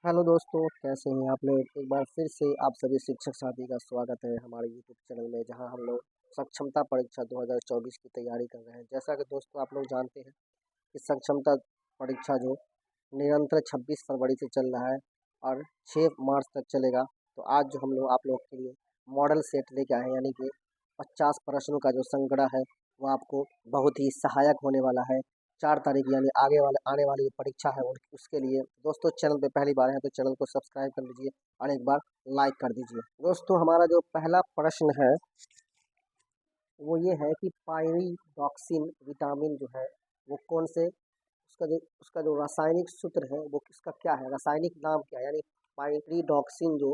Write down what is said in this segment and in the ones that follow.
Hello दोस्तों, कैसे हैं आप लोग। एक बार फिर से आप सभी शिक्षक साथी का स्वागत है हमारे यूट्यूब चैनल में, जहां हम लोग सक्षमता परीक्षा 2024 की तैयारी कर रहे हैं। जैसा कि दोस्तों आप लोग जानते हैं कि सक्षमता परीक्षा जो निरंतर 26 फरवरी से चल रहा है और 6 मार्च तक चलेगा। तो आज जो हम लोग आप लोग के लिए मॉडल सेट लेके आए हैं, यानी कि 50 प्रश्नों का जो संग्रह है वो आपको बहुत ही सहायक होने वाला है 4 तारीख, यानी आगे वाले आने वाली जो परीक्षा है उसके लिए। दोस्तों चैनल पे पहली बार है तो चैनल को सब्सक्राइब कर लीजिए और एक बार लाइक कर दीजिए। दोस्तों हमारा जो पहला प्रश्न है वो ये है कि पायरिडॉक्सिन विटामिन जो है वो कौन से उसका जो रासायनिक सूत्र है वो किसका क्या है, रासायनिक नाम क्या है, यानी पायरिडॉक्सिन जो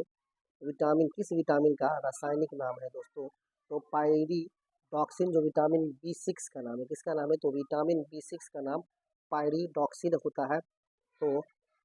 विटामिन किस विटामिन का रासायनिक नाम है दोस्तों। तो पायरिडॉक्सिन जो विटामिन B6 का नाम है, किसका नाम है, तो विटामिन B6 का नाम पायरिडॉक्सिन होता है। तो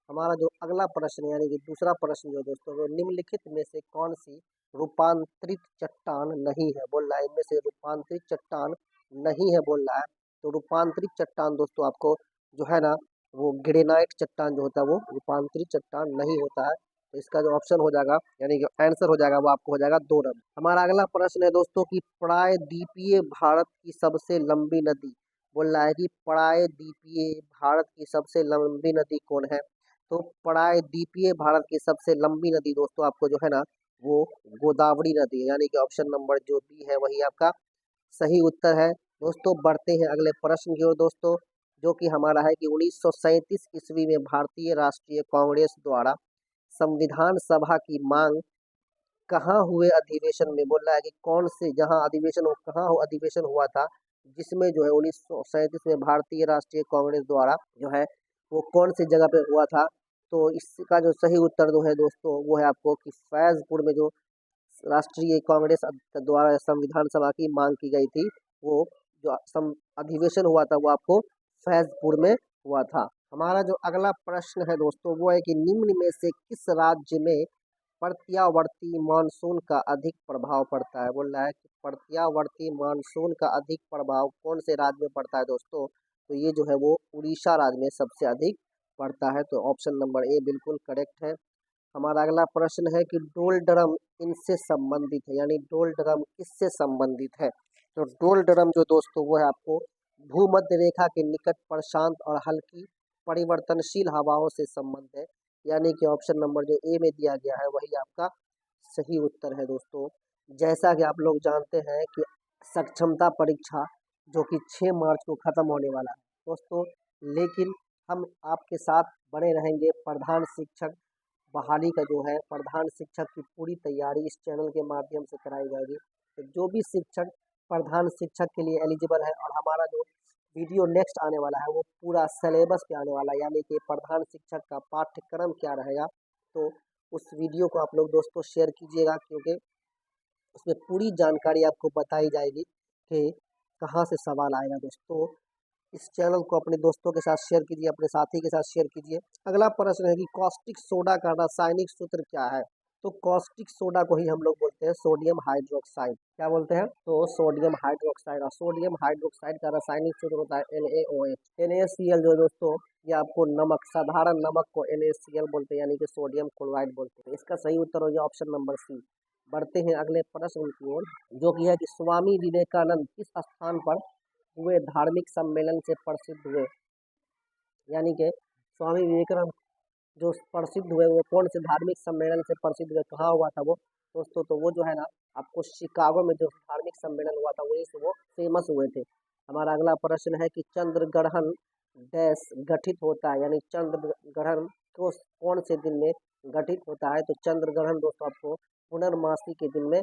हमारा जो अगला प्रश्न यानी कि दूसरा प्रश्न जो दोस्तों वो निम्नलिखित में से कौन सी रूपांतरित चट्टान नहीं है, बोल रहा है इनमें से रूपांतरित चट्टान नहीं है बोल रहा है। तो रूपांतरित चट्टान दोस्तों आपको जो है ना वो ग्रेनाइट चट्टान जो होता है वो रूपांतरित चट्टान नहीं होता है। तो इसका जो ऑप्शन हो जाएगा यानी कि आंसर हो जाएगा वो आपको हो जाएगा 2 नंबर। हमारा अगला प्रश्न है दोस्तों कि प्रायद्वीपीय भारत की सबसे लंबी नदी, बोल रहा है कि प्रायद्वीपीय भारत की सबसे लंबी नदी कौन है। तो प्रायद्वीपीय भारत की सबसे लंबी नदी दोस्तों आपको जो है ना वो गोदावरी नदी है, यानी कि ऑप्शन नंबर जो बी है वही आपका सही उत्तर है। दोस्तों बढ़ते हैं अगले प्रश्न की ओर दोस्तों, जो कि हमारा है कि 1937 ईस्वी में भारतीय राष्ट्रीय कांग्रेस द्वारा संविधान सभा की मांग कहाँ हुए अधिवेशन में, बोल रहा है कि कौन से जहाँ अधिवेशन हो कहाँ हो अधिवेशन हुआ था, जिसमें जो है 1937 में भारतीय राष्ट्रीय कांग्रेस द्वारा जो है वो कौन सी जगह पे हुआ था। तो इसका जो सही उत्तर जो है दोस्तों वो है आपको कि फैजपुर में जो राष्ट्रीय कांग्रेस द्वारा संविधान सभा की मांग की गई थी, वो जो अधिवेशन हुआ था वो आपको फैजपुर में हुआ था। हमारा जो अगला प्रश्न है दोस्तों वो है कि निम्न में से किस राज्य में प्रत्यावर्ती मानसून का अधिक प्रभाव पड़ता है, बोल रहा है कि प्रत्यावर्ती मानसून का अधिक प्रभाव कौन से राज्य में पड़ता है दोस्तों। तो ये जो है वो उड़ीसा राज्य में सबसे अधिक पड़ता है। तो ऑप्शन नंबर ए बिल्कुल करेक्ट है। हमारा अगला प्रश्न है कि डोल ड्रम इनसे संबंधित है, यानी डोल ड्रम किससे संबंधित है। तो डोल ड्रम जो दोस्तों वो है आपको भूमध्य रेखा के निकट प्रशांत और हल्की परिवर्तनशील हवाओं से संबंध है, यानी कि ऑप्शन नंबर जो ए में दिया गया है वही आपका सही उत्तर है दोस्तों। जैसा कि आप लोग जानते हैं कि सक्षमता परीक्षा जो कि 6 मार्च को ख़त्म होने वाला है दोस्तों, लेकिन हम आपके साथ बने रहेंगे। प्रधान शिक्षक बहाली का जो है प्रधान शिक्षक की पूरी तैयारी इस चैनल के माध्यम से कराई जाएगी। तो जो भी शिक्षक प्रधान शिक्षक के लिए एलिजिबल है, और हमारा जो वीडियो नेक्स्ट आने वाला है वो पूरा सिलेबस पे आने वाला है, यानी कि प्रधान शिक्षक का पाठ्यक्रम क्या रहेगा। तो उस वीडियो को आप लोग दोस्तों शेयर कीजिएगा, क्योंकि उसमें पूरी जानकारी आपको बताई जाएगी कि कहाँ से सवाल आएगा दोस्तों। इस चैनल को अपने दोस्तों के साथ शेयर कीजिए, अपने साथी के साथ शेयर कीजिए। अगला प्रश्न है कि कॉस्टिक सोडा का रासायनिक सूत्र क्या है। तो कॉस्टिक सोडा को ही हम लोग बोलते हैं सोडियम हाइड्रोक्साइड। क्या बोलते हैं, तो सोडियम हाइड्रोक्साइड। और सोडियम हाइड्रोक्साइड का रासायनिक सूत्र होता है NaOH। NaCl जो दोस्तों ये आपको नमक, साधारण नमक को NaCl बोलते हैं, यानी कि सोडियम क्लोराइड बोलते हैं। इसका सही उत्तर हो गया ऑप्शन नंबर सी। बढ़ते हैं अगले प्रश्न की ओर, जो कि है कि स्वामी विवेकानंद किस स्थान पर हुए धार्मिक सम्मेलन से प्रसिद्ध हुए, यानी कि स्वामी विवेकानंद जो प्रसिद्ध हुए वो कौन से धार्मिक सम्मेलन से प्रसिद्ध हुए, कहाँ हुआ था वो दोस्तों। तो वो जो है ना आपको शिकागो में जो धार्मिक सम्मेलन हुआ था वहीं से वो फेमस हुए थे। हमारा अगला प्रश्न है कि चंद्र ग्रहण डैश गठित होता है, यानी चंद्र ग्रहण को कौन से दिन में गठित होता है। तो चंद्र ग्रहण दोस्तों आपको पुनर्मासी के दिन में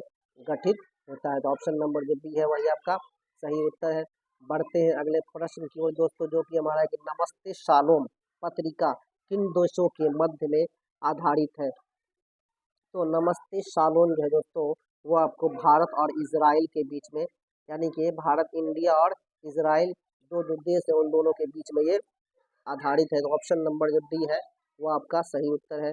गठित होता है। तो ऑप्शन नंबर जो बी है वही आपका सही उत्तर है। बढ़ते हैं अगले प्रश्न की ओर दोस्तों, जो कि हमारा है कि नमस्ते शालोम पत्रिका किन देशों के मध्य में आधारित है। तो नमस्ते शालोम जो है दोस्तों वो आपको भारत और इजराइल के बीच में, यानी कि भारत इंडिया और इजराइल दो जो देश है उन दोनों के बीच में ये आधारित है। तो ऑप्शन नंबर जो डी है वो आपका सही उत्तर है।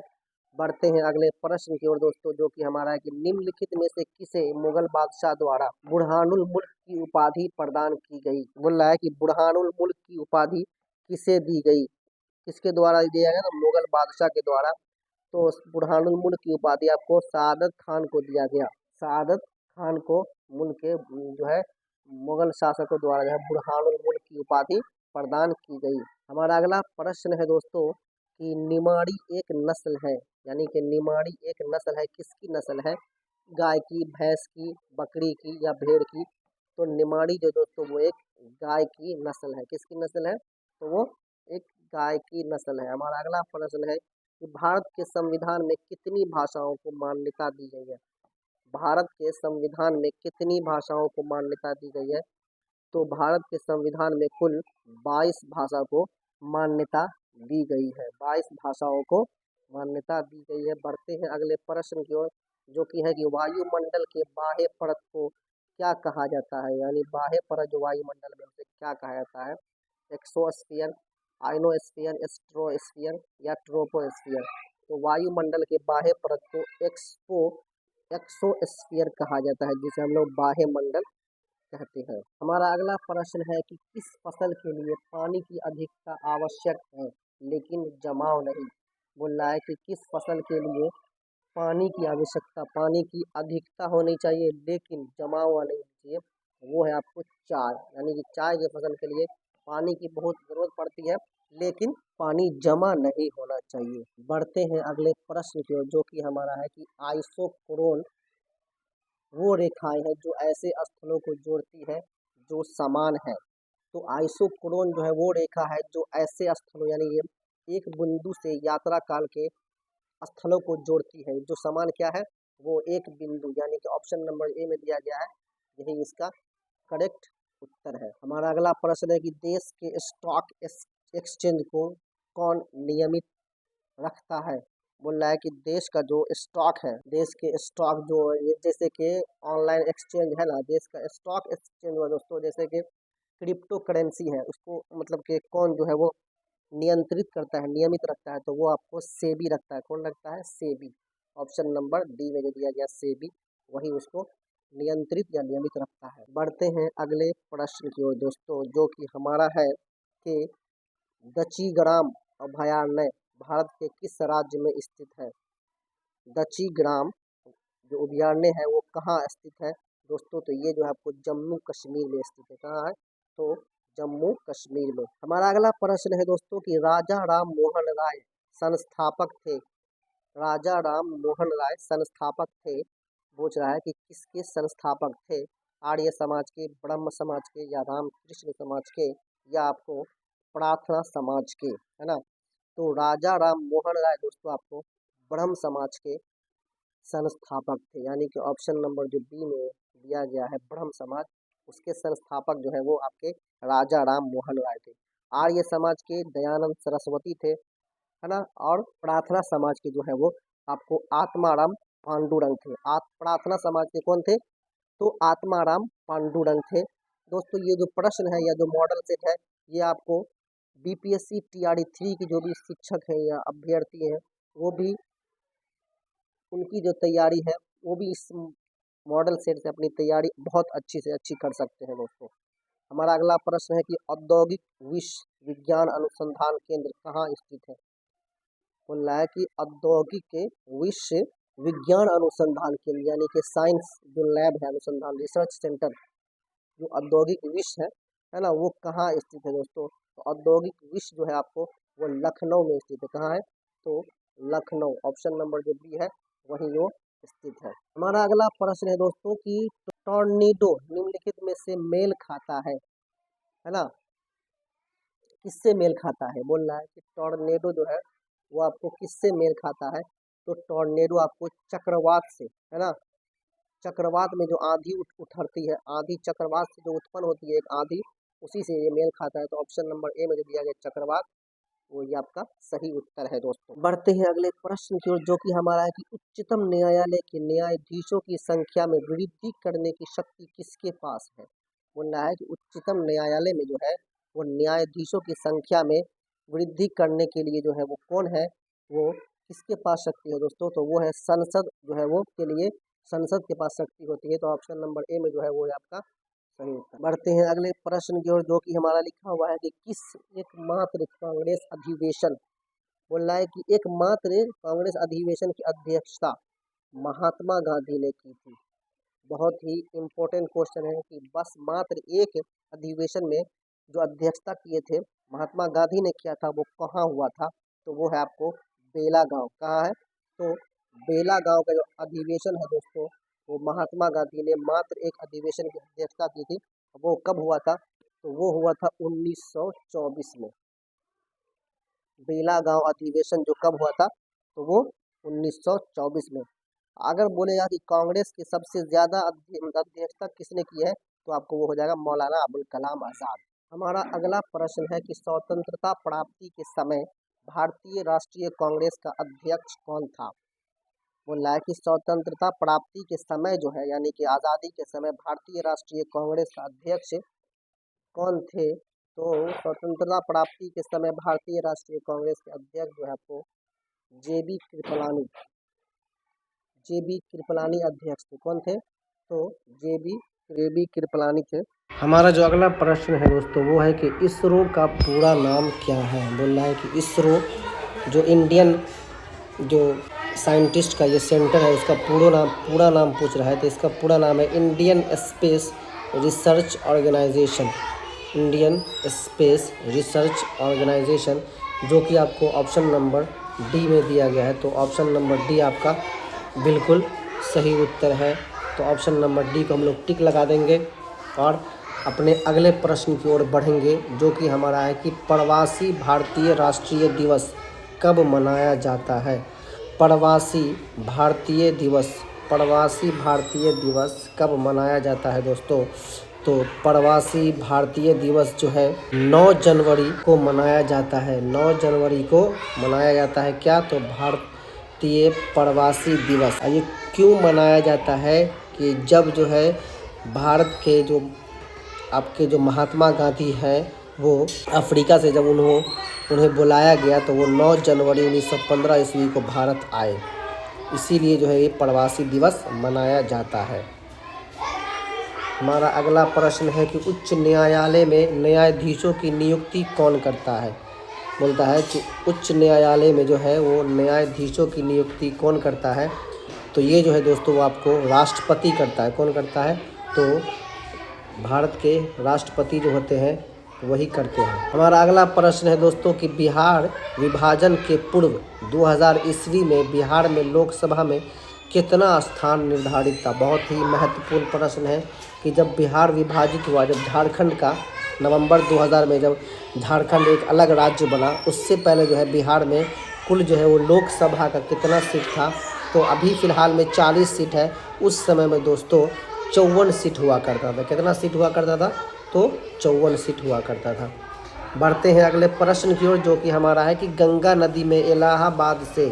बढ़ते हैं अगले प्रश्न की ओर दोस्तों, जो कि हमारा है कि निम्नलिखित में से किसे मुगल बादशाह द्वारा बुरहानुल मुल्क की उपाधि प्रदान की गई। बोल रहा है कि बुरहानुल मुल्क की उपाधि किसे दी गई, किसके द्वारा दिया गया, तो मुगल बादशाह के द्वारा तो बुरहानुल मुल्क की उपाधि आपको सआदत खान को दिया गया। सआदत खान को मुल्क के जो है मुगल शासकों द्वारा जो है बुरहानुल मुल्क की उपाधि प्रदान की गई। हमारा अगला प्रश्न है दोस्तों कि निमाड़ी एक नस्ल है, यानी कि निमाड़ी एक नस्ल है, किसकी नस्ल है? गाय की, भैंस की, बकरी की या भेड़ की? तो निमाड़ी जो दोस्तों वो एक गाय की नस्ल है। किसकी नस्ल है? तो वो एक गाय की नस्ल है। हमारा अगला प्रश्न है कि भारत के संविधान में कितनी भाषाओं को मान्यता दी गई है? भारत के संविधान में कितनी भाषाओं को मान्यता दी गई है? तो भारत के संविधान में कुल 22 भाषा को मान्यता दी गई है। 22 भाषाओं को मान्यता दी गई है। बढ़ते हैं अगले प्रश्न की ओर, जो कि है कि वायुमंडल के बाह्य परत को क्या कहा जाता है? यानी बाह्य परत जो वायुमंडल में, उसे क्या कहा जाता है? एक्सोस्फीयर, आइनोस्फीयर, स्ट्रोस्फीयर या ट्रोपोस्फीयर? तो वायुमंडल के बाह्य परत को एक्सोस्फीयर कहा जाता है, जिसे हम लोग बाह्य मंडल कहते हैं। हमारा अगला प्रश्न है कि किस फसल के लिए पानी की अधिकता आवश्यक है लेकिन जमाव नहीं? बोल रहा है कि किस फसल के लिए पानी की आवश्यकता, पानी की अधिकता होनी चाहिए लेकिन जमाव वाला नहीं चाहिए, वो है आपको चाय। यानी कि चाय की फसल के लिए पानी की बहुत जरूरत पड़ती है लेकिन पानी जमा नहीं होना चाहिए। बढ़ते हैं अगले प्रश्न की ओर, जो कि हमारा है कि आइसोक्रोन वो रेखाएं हैं जो ऐसे स्थलों को जोड़ती है जो समान है। तो आइसोक्रोन जो है वो रेखा है जो ऐसे स्थलों, यानी ये एक बिंदु से यात्रा काल के स्थलों को जोड़ती है जो समान क्या है? वो एक बिंदु, यानी कि ऑप्शन नंबर ए में दिया गया है, यही इसका करेक्ट उत्तर है। हमारा अगला प्रश्न है कि देश के स्टॉक एक्सचेंज को कौन नियमित रखता है? बोल रहा है कि देश का जो स्टॉक है, देश के स्टॉक जो ये जैसे कि ऑनलाइन एक्सचेंज है ना, देश का स्टॉक एक्सचेंज हुआ दोस्तों, जैसे कि क्रिप्टो करेंसी है, उसको मतलब कि कौन जो है वो नियंत्रित करता है, नियमित रखता है? तो वो आपको सेबी रखता है। कौन रखता है? सेबी। ऑप्शन नंबर डी में जो दिया गया सेबी, वही उसको नियंत्रित या नियमित रखता है। बढ़ते हैं अगले प्रश्न की ओर दोस्तों, जो कि हमारा है कि दचीग्राम अभयारण्य भारत के किस राज्य में स्थित है? दचीग्राम जो अभयारण्य है वो कहाँ स्थित है दोस्तों? तो ये जो है आपको जम्मू कश्मीर में स्थित है। कहाँ है? तो जम्मू कश्मीर में। हमारा अगला प्रश्न है दोस्तों कि राजा राम मोहन राय संस्थापक थे। राजा राम मोहन राय संस्थापक थे, पूछ रहा है कि किसके संस्थापक थे? आर्य समाज के, ब्रह्म समाज के या रामकृष्ण समाज के या आपको प्रार्थना समाज के, है ना? तो राजा राम मोहन राय दोस्तों आपको ब्रह्म समाज के संस्थापक थे, यानी कि ऑप्शन नंबर जो बी में दिया गया है ब्रह्म समाज, उसके संस्थापक जो है वो आपके राजा राम मोहन राय थे। आर्य समाज के दयानंद सरस्वती थे, है ना? और प्रार्थना समाज के जो है वो आपको आत्माराम पांडुरंग थे। प्रार्थना समाज के कौन थे? तो आत्माराम पांडुरंग थे। दोस्तों ये जो प्रश्न है या जो मॉडल सेट है, ये आपको बीपीएससी टीआरई 3 की जो भी शिक्षक हैं या अभ्यर्थी हैं, वो भी उनकी जो तैयारी है वो भी इस मॉडल सेट से अपनी तैयारी बहुत अच्छी से अच्छी कर सकते हैं दोस्तों। हमारा अगला प्रश्न है कि औद्योगिक विज्ञान अनुसंधान केंद्र कहाँ स्थित है? बोल रहा है कि औद्योगिक विश्व विज्ञान अनुसंधान केंद्र, यानी कि साइंस जो लैब है, अनुसंधान रिसर्च सेंटर जो औद्योगिक विश्व है ना, वो कहाँ स्थित है दोस्तों? तो औद्योगिक विश्व जो है आपको वो लखनऊ में स्थित है। कहाँ है? तो लखनऊ, ऑप्शन नंबर जो बी है वही वो स्थित है। हमारा अगला प्रश्न है दोस्तों कि टॉर्नेडो निम्नलिखित में से मेल खाता है ना? किससे मेल खाता है? बोल रहा है कि टॉर्नेडो जो है वो आपको किससे मेल खाता है? तो टॉर्नेडो आपको चक्रवात से, है ना? चक्रवात में जो आंधी उठरती है, आंधी चक्रवात से जो उत्पन्न होती है एक आंधी, उसी से ये मेल खाता है। तो ऑप्शन नंबर ए में जो दिया गया चक्रवात, वो ये आपका सही उत्तर है दोस्तों। बढ़ते हैं अगले प्रश्न की ओर, जो कि हमारा है कि उच्चतम न्यायालय के न्यायाधीशों की संख्या में वृद्धि करने की शक्ति किसके पास है? बोल रहा है कि उच्चतम न्यायालय में जो है वो न्यायाधीशों की संख्या में वृद्धि करने के लिए जो है वो कौन है, वो किसके पास शक्ति है दोस्तों? तो वो है संसद जो है वो के लिए संसद के पास शक्ति होती है। तो ऑप्शन नंबर ए में जो है वो है आपका सही उत्तर। बढ़ते हैं अगले प्रश्न की ओर, जो कि हमारा लिखा हुआ है कि किस एकमात्र कांग्रेस अधिवेशन बोल रहा है कि एकमात्र कांग्रेस अधिवेशन की अध्यक्षता महात्मा गांधी ने की थी। बहुत ही इम्पोर्टेंट क्वेश्चन है कि बस मात्र एक अधिवेशन में जो अध्यक्षता किए थे महात्मा गांधी ने किया था, वो कहाँ हुआ था? तो वो है आपको बेला गांव। कहाँ है? तो बेला गांव का जो अधिवेशन है दोस्तों, वो महात्मा गांधी ने मात्र एक अधिवेशन की अध्यक्षता की थी। वो कब हुआ था? तो वो हुआ था 1924 में। बेला गांव अधिवेशन जो कब हुआ था? तो वो 1924 में। अगर बोलेगा कि कांग्रेस की सबसे ज्यादा अध्यक्षता किसने की है, तो आपको वो हो जाएगा मौलाना अबुल कलाम आजाद। हमारा अगला प्रश्न है कि स्वतंत्रता प्राप्ति के समय भारतीय राष्ट्रीय कांग्रेस का अध्यक्ष कौन था? बोल रहा है कि स्वतंत्रता प्राप्ति के समय जो है, यानी कि आज़ादी के समय भारतीय राष्ट्रीय कांग्रेस का अध्यक्ष कौन थे? तो स्वतंत्रता प्राप्ति के समय भारतीय राष्ट्रीय कांग्रेस के अध्यक्ष जो है आपको जेबी कृपलानी, जेबी कृपलानी अध्यक्ष थे। कौन थे? तो जेबी कृपलानी थे। हमारा जो अगला प्रश्न है दोस्तों, वो है कि इसरो का पूरा नाम क्या है? बोल रहा है कि इसरो जो इंडियन जो साइंटिस्ट का ये सेंटर है, इसका पूरा नाम पूछ रहा है। तो इसका पूरा नाम है Indian space research organisation. Indian space research organisation, जो कि आपको ऑप्शन नंबर डी में दिया गया है। तो ऑप्शन नंबर डी आपका बिल्कुल सही उत्तर है। तो ऑप्शन नंबर डी को हम लोग टिक लगा देंगे और अपने अगले प्रश्न की ओर बढ़ेंगे, जो कि हमारा है कि प्रवासी भारतीय राष्ट्रीय दिवस कब मनाया जाता है? प्रवासी भारतीय दिवस, प्रवासी भारतीय दिवस कब मनाया जाता है दोस्तों? तो प्रवासी भारतीय दिवस जो है 9 जनवरी को मनाया जाता है। 9 जनवरी को मनाया जाता है। क्या? तो भारतीय प्रवासी दिवस। ये क्यों मनाया जाता है? कि जब जो है भारत के जो आपके जो महात्मा गांधी हैं, वो अफ्रीका से जब उन्हें बुलाया गया, तो वो 9 जनवरी 1915 ईस्वी को भारत आए। इसीलिए जो है ये प्रवासी दिवस मनाया जाता है। हमारा अगला प्रश्न है कि उच्च न्यायालय में न्यायाधीशों की नियुक्ति कौन करता है? बोलता है कि उच्च न्यायालय में जो है वो न्यायाधीशों की नियुक्ति कौन करता है? तो ये जो है दोस्तों वो आपको राष्ट्रपति करता है। कौन करता है? तो भारत के राष्ट्रपति जो होते हैं वही करते हैं। हमारा अगला प्रश्न है दोस्तों कि बिहार विभाजन के पूर्व 2000 ईस्वी में बिहार में लोकसभा में कितना स्थान निर्धारित था? बहुत ही महत्वपूर्ण प्रश्न है कि जब बिहार विभाजित हुआ, जब झारखंड का नवंबर 2000 में जब झारखंड एक अलग राज्य बना, उससे पहले जो है बिहार में कुल जो है वो लोकसभा का कितना सीट था? तो अभी फ़िलहाल में 40 सीट है। उस समय में दोस्तों 54 सीट हुआ करता था। कितना सीट हुआ करता था? तो 54 सीट हुआ करता था। बढ़ते हैं अगले प्रश्न की ओर, जो कि हमारा है कि गंगा नदी में इलाहाबाद से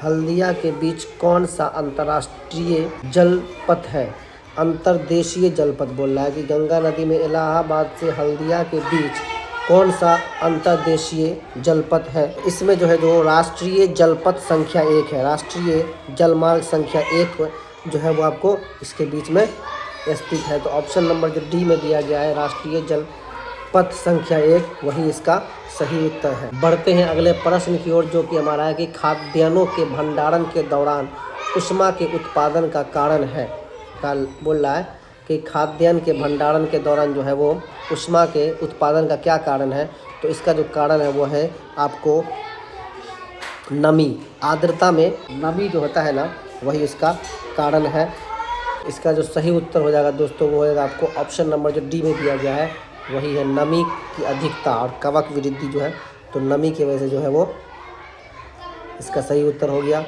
हल्दिया के बीच कौन सा अंतर्राष्ट्रीय जलपथ है? अंतर्देशीय जलपथ। बोल रहा है कि गंगा नदी में इलाहाबाद से हल्दिया के बीच कौन सा अंतर्देशीय जलपथ है? इसमें जो है जो राष्ट्रीय जलपथ संख्या 1 है, राष्ट्रीय जलमार्ग संख्या 1 जो है वो आपको इसके बीच में स्थित है। तो ऑप्शन नंबर जो डी में दिया गया है राष्ट्रीय जल पथ संख्या 1, वही इसका सही उत्तर है। बढ़ते हैं अगले प्रश्न की ओर, जो कि हमारा है कि खाद्यान्नों के भंडारण के दौरान ऊष्मा के उत्पादन का कारण है। कल बोल रहा है कि खाद्यान्न के भंडारण के दौरान जो है वो ऊष्मा के उत्पादन का क्या कारण है? तो इसका जो कारण है वो है आपको नमी, आर्द्रता में नमी जो होता है ना, वही इसका कारण है। इसका जो सही उत्तर हो जाएगा दोस्तों वो होगा आपको ऑप्शन नंबर जो डी में दिया गया है, वही है नमी की अधिकता और कवक वृद्धि जो है, तो नमी की वजह से जो है वो इसका सही उत्तर हो गया।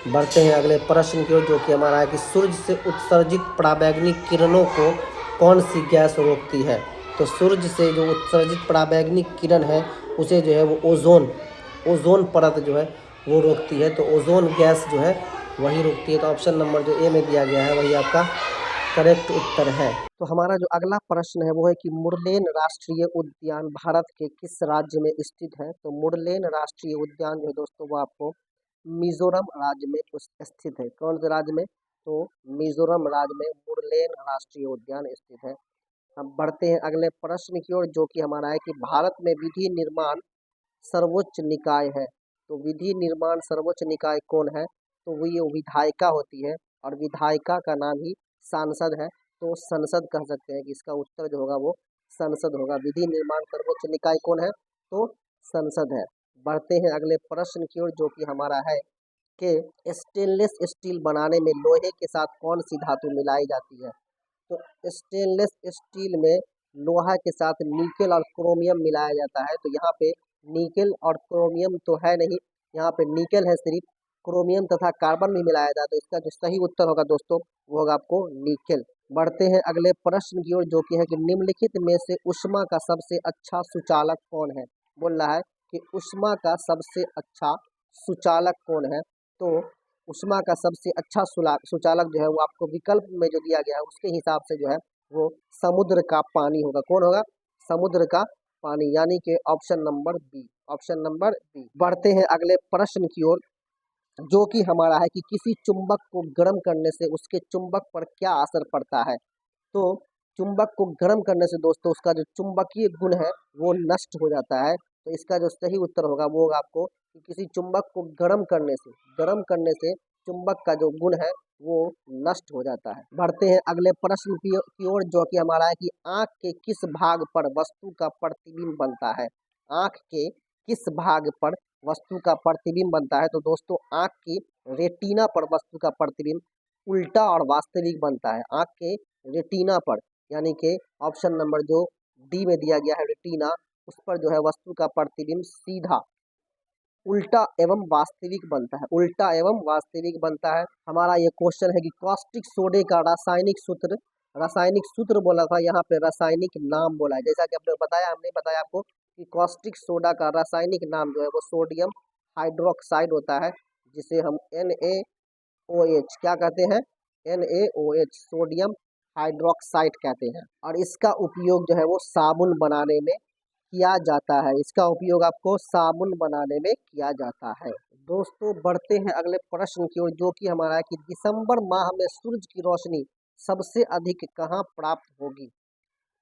बढ़ते हैं अगले प्रश्न की ओर, जो कि हमारा है कि सूर्य से उत्सर्जित पराबैंगनी किरणों को कौन सी गैस रोकती है? तो सूर्य से जो उत्सर्जित पराबैंगनी किरण है उसे जो है वो ओजोन परत जो है वो रोकती है। तो ओजोन गैस जो है वही रोकती है। तो ऑप्शन नंबर जो ए में दिया गया है वही आपका करेक्ट उत्तर है। तो हमारा जो अगला प्रश्न है वो है कि मुरलेन राष्ट्रीय उद्यान भारत के किस राज्य में स्थित है? तो मुरलेन राष्ट्रीय उद्यान जो है दोस्तों वो आपको मिजोरम राज्य में स्थित है। कौन से राज्य में? तो मिजोरम राज्य में मुरलेन राष्ट्रीय उद्यान स्थित है। हम बढ़ते हैं अगले प्रश्न की ओर, जो कि हमारा है कि भारत में विधि निर्माण सर्वोच्च निकाय है। तो विधि निर्माण सर्वोच्च निकाय कौन है? तो वो ये विधायिका होती है और विधायिका का नाम ही सांसद है। तो संसद कह सकते हैं कि इसका उत्तर जो होगा वो संसद होगा। विधि निर्माण सर्वोच्च निकाय कौन है? तो संसद है। बढ़ते हैं अगले प्रश्न की ओर, जो कि हमारा है कि स्टेनलेस स्टील बनाने में लोहे के साथ कौन सी धातु मिलाई जाती है? तो स्टेनलेस स्टील में लोहा के साथ निकेल और क्रोमियम मिलाया जाता है। तो यहाँ पे निकेल और क्रोमियम तो है नहीं, यहाँ पे निकेल है सिर्फ, क्रोमियम तथा कार्बन भी मिलाया जाता है। तो इसका जो सही उत्तर होगा दोस्तों वो होगा आपको निकेल। बढ़ते हैं अगले प्रश्न की ओर, जो कि है कि निम्नलिखित में से ऊष्मा का सबसे अच्छा सुचालक कौन है? बोल रहा है कि ऊष्मा का सबसे अच्छा सुचालक कौन है? तो ऊष्मा का सबसे अच्छा सुचालक जो है वो आपको विकल्प में जो दिया गया है उसके हिसाब से जो है वो समुद्र का पानी होगा। कौन होगा? समुद्र का पानी, यानी कि option number B, option number B. बढ़ते हैं अगले प्रश्न की ओर, जो कि हमारा है कि किसी चुंबक को गर्म करने से उसके चुंबक पर क्या असर पड़ता है? तो चुंबक को गर्म करने से दोस्तों उसका जो चुंबकीय गुण है वो नष्ट हो जाता है। तो इसका जो सही उत्तर होगा वो होगा आपको कि किसी चुंबक को गर्म करने से चुंबक का जो गुण है वो नष्ट हो जाता है। बढ़ते हैं अगले प्रश्न की ओर, जो कि हमारा है कि आंख के किस भाग पर वस्तु का प्रतिबिंब बनता है? आंख के किस भाग पर वस्तु का प्रतिबिंब बनता है? तो दोस्तों आंख की रेटिना पर वस्तु का प्रतिबिंब उल्टा और वास्तविक बनता है। आंख के रेटिना पर, यानी कि ऑप्शन नंबर जो डी में दिया गया है रेटिना, उस पर जो है वस्तु का प्रतिबिंब सीधा उल्टा एवं वास्तविक बनता है, उल्टा एवं वास्तविक बनता है। हमारा ये क्वेश्चन है कि कास्टिक सोडे का रासायनिक सूत्र बोला था, यहाँ पे रासायनिक नाम बोला है। जैसा कि आपने बताया, हमने बताया आपको कि कास्टिक सोडा का रासायनिक नाम जो है वो सोडियम हाइड्रोक्साइड होता है, जिसे हम NaOH क्या कहते हैं? NaOH, सोडियम हाइड्रोक्साइड कहते हैं। और इसका उपयोग जो है वो साबुन बनाने में किया जाता है। इसका उपयोग आपको साबुन बनाने में किया जाता है। दोस्तों बढ़ते हैं अगले प्रश्न की ओर, जो कि हमारा है कि दिसंबर माह में सूरज की रोशनी सबसे अधिक कहाँ प्राप्त होगी?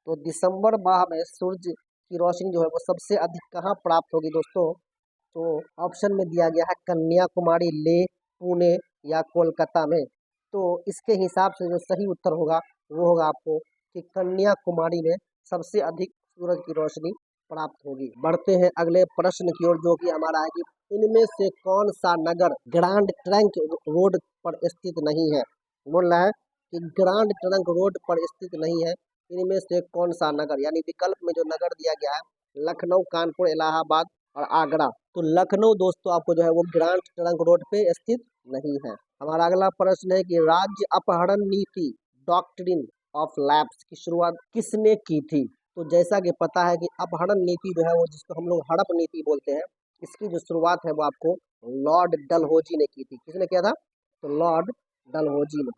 तो दिसंबर माह में सूरज की रोशनी जो है वो सबसे अधिक कहाँ प्राप्त होगी दोस्तों? तो ऑप्शन में दिया गया है कन्याकुमारी, लेह, पुणे या कोलकाता में। तो इसके हिसाब से जो सही उत्तर होगा वो होगा आपको कि कन्याकुमारी में सबसे अधिक सूरज की रोशनी प्राप्त होगी। बढ़ते हैं अगले प्रश्न की ओर, जो कि हमारा है कि इनमें से कौन सा नगर ग्रांड ट्रंक रोड पर स्थित नहीं है? बोल रहा है कि ग्रांड ट्रंक रोड पर स्थित नहीं है, इनमें से कौन सा नगर, यानी विकल्प में जो नगर दिया गया है लखनऊ, कानपुर, इलाहाबाद और आगरा। तो लखनऊ दोस्तों आपको जो है वो ग्रांड ट्रंक रोड पे स्थित नहीं है। हमारा अगला प्रश्न है कि राज्य अपहरण नीति डॉक्ट्रिन ऑफ लैप्स की शुरुआत किसने की थी? तो जैसा कि पता है कि अपहरण नीति जो है वो जिसको हम लोग हड़प नीति बोलते हैं, इसकी जो शुरुआत है वो आपको लॉर्ड डलहौजी ने की थी। किसने किया था? तो लॉर्ड डलहौजी ने।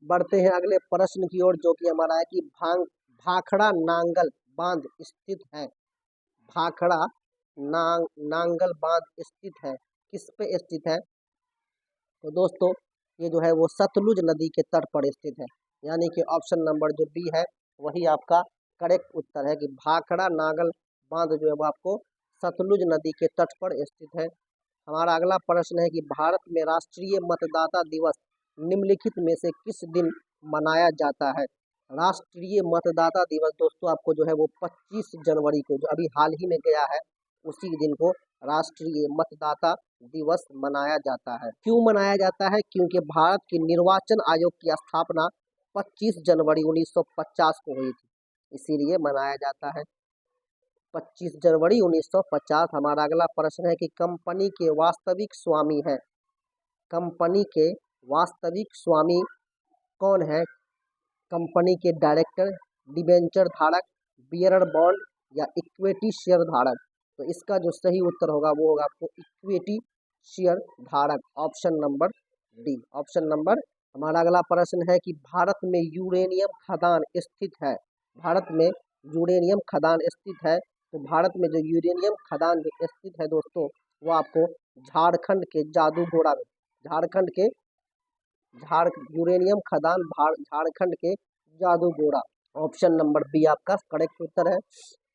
बढ़ते हैं अगले प्रश्न की ओर, जो कि हमारा है कि भाखड़ा नांगल बांध स्थित है। भाखड़ा नांगल बांध स्थित है, किस पे स्थित है? तो दोस्तों ये जो है वो सतलुज नदी के तट पर स्थित है, यानी कि ऑप्शन नंबर जो बी है वही आपका करेक्ट उत्तर है कि भाखड़ा नांगल बांध जो है वो आपको सतलुज नदी के तट पर स्थित है। हमारा अगला प्रश्न है कि भारत में राष्ट्रीय मतदाता दिवस निम्नलिखित में से किस दिन मनाया जाता है? राष्ट्रीय मतदाता दिवस दोस्तों आपको जो है वो 25 जनवरी को, जो अभी हाल ही में गया है, उसी दिन को राष्ट्रीय मतदाता दिवस मनाया जाता है। क्यों मनाया जाता है? क्योंकि भारत के निर्वाचन आयोग की स्थापना 25 जनवरी 1950 को हुई थी, इसीलिए मनाया जाता है 25 जनवरी 1950। हमारा अगला प्रश्न है कि कंपनी के वास्तविक स्वामी है, कंपनी के वास्तविक स्वामी कौन है? कंपनी के डायरेक्टर, डिबेंचर धारक, बियरर बॉन्ड या इक्विटी शेयर धारक? तो इसका जो सही उत्तर होगा वो होगा आपको इक्विटी शेयर धारक, option number D, option number. हमारा अगला प्रश्न है कि भारत में यूरेनियम खदान स्थित है, भारत में यूरेनियम खदान स्थित है। तो भारत में जो यूरेनियम खदान जो स्थित है दोस्तों वो आपको झारखंड के जादूगोड़ा में, झारखंड के यूरेनियम खदान झारखंड के जादूगोड़ा, ऑप्शन नंबर बी आपका करेक्ट उत्तर है।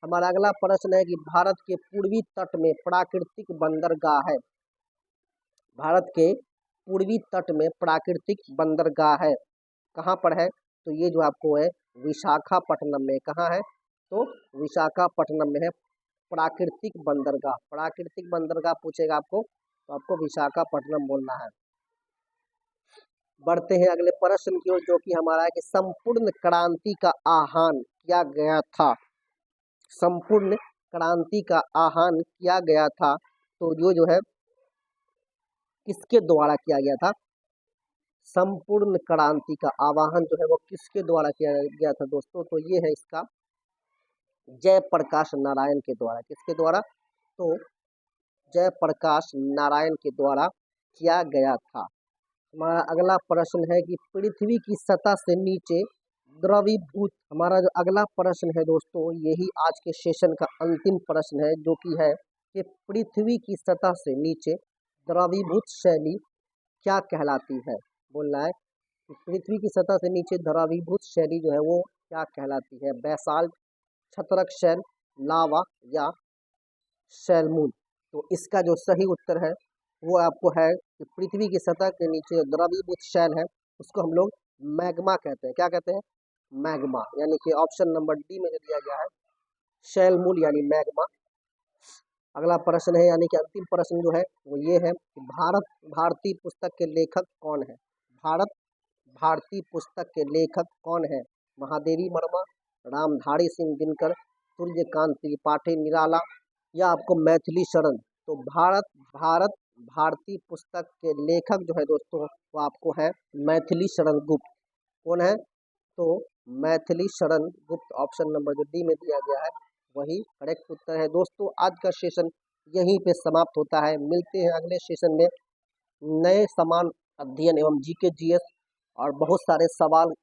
हमारा अगला प्रश्न है कि भारत के पूर्वी तट में प्राकृतिक बंदरगाह है। भारत के पूर्वी तट में प्राकृतिक बंदरगाह है, कहाँ पर है? तो ये जो आपको है विशाखापट्टनम में। कहाँ है? तो विशाखापट्टनम में है प्राकृतिक बंदरगाह। प्राकृतिक बंदरगाह पूछेगा आपको तो आपको विशाखापट्टनम बोलना है। बढ़ते हैं अगले प्रश्न की ओर, जो कि हमारा है कि संपूर्ण क्रांति का आह्वान किया गया था। संपूर्ण क्रांति का आह्वान किया गया था, तो जो है किसके द्वारा किया गया था? संपूर्ण क्रांति का आह्वान जो है वो किसके द्वारा किया गया था दोस्तों? तो ये है इसका जयप्रकाश नारायण के द्वारा। किसके द्वारा? तो जयप्रकाश नारायण के द्वारा किया गया था। हमारा अगला प्रश्न है कि पृथ्वी की सतह से नीचे द्रवीभूत। हमारा जो अगला प्रश्न है दोस्तों, यही आज के सेशन का अंतिम प्रश्न है, जो कि है कि पृथ्वी की सतह से नीचे द्रवीभूत शैली क्या कहलाती है? बोलना है कि पृथ्वी की सतह से नीचे द्रवीभूत शैली जो है वो क्या कहलाती है? बैसाल्ट, छत्रक शैल, लावा या शैलमूल। तो इसका जो सही उत्तर है वो आपको है कि पृथ्वी की सतह के नीचे द्रवीभूत शैल है उसको हम लोग मैग्मा कहते हैं। क्या कहते हैं? मैग्मा। यानी कि ऑप्शन नंबर डी में जो दिया गया है शैलमूल यानी मैग्मा। अगला प्रश्न है यानी कि अंतिम प्रश्न जो है वो ये है कि भारतीय पुस्तक के लेखक कौन है? भारतीय पुस्तक के लेखक कौन है? महादेवी वर्मा, रामधारी सिंह दिनकर, सूर्यकांत त्रिपाठी निराला या आपको मैथिली शरण। तो भारतीय पुस्तक के लेखक जो है दोस्तों वो आपको है मैथिली शरण गुप्त। कौन है? तो मैथिली शरण गुप्त। ऑप्शन नंबर जो डी में दिया गया है वही करेक्ट उत्तर है। दोस्तों आज का सेशन यहीं पे समाप्त होता है। मिलते हैं अगले सेशन में नए समान अध्ययन एवं जीके जीएस और बहुत सारे सवाल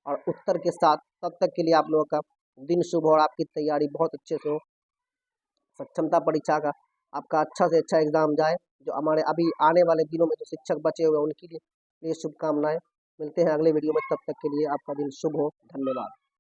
और उत्तर के साथ। तब तक के लिए आप लोगों का दिन शुभ हो और आपकी तैयारी बहुत अच्छे से हो। सक्षमता परीक्षा का आपका अच्छा से अच्छा एग्जाम जाए। जो हमारे अभी आने वाले दिनों में जो शिक्षक बचे हुए हैं उनके लिए शुभकामनाएं। मिलते हैं अगले वीडियो में, तब तक के लिए आपका दिन शुभ हो। धन्यवाद।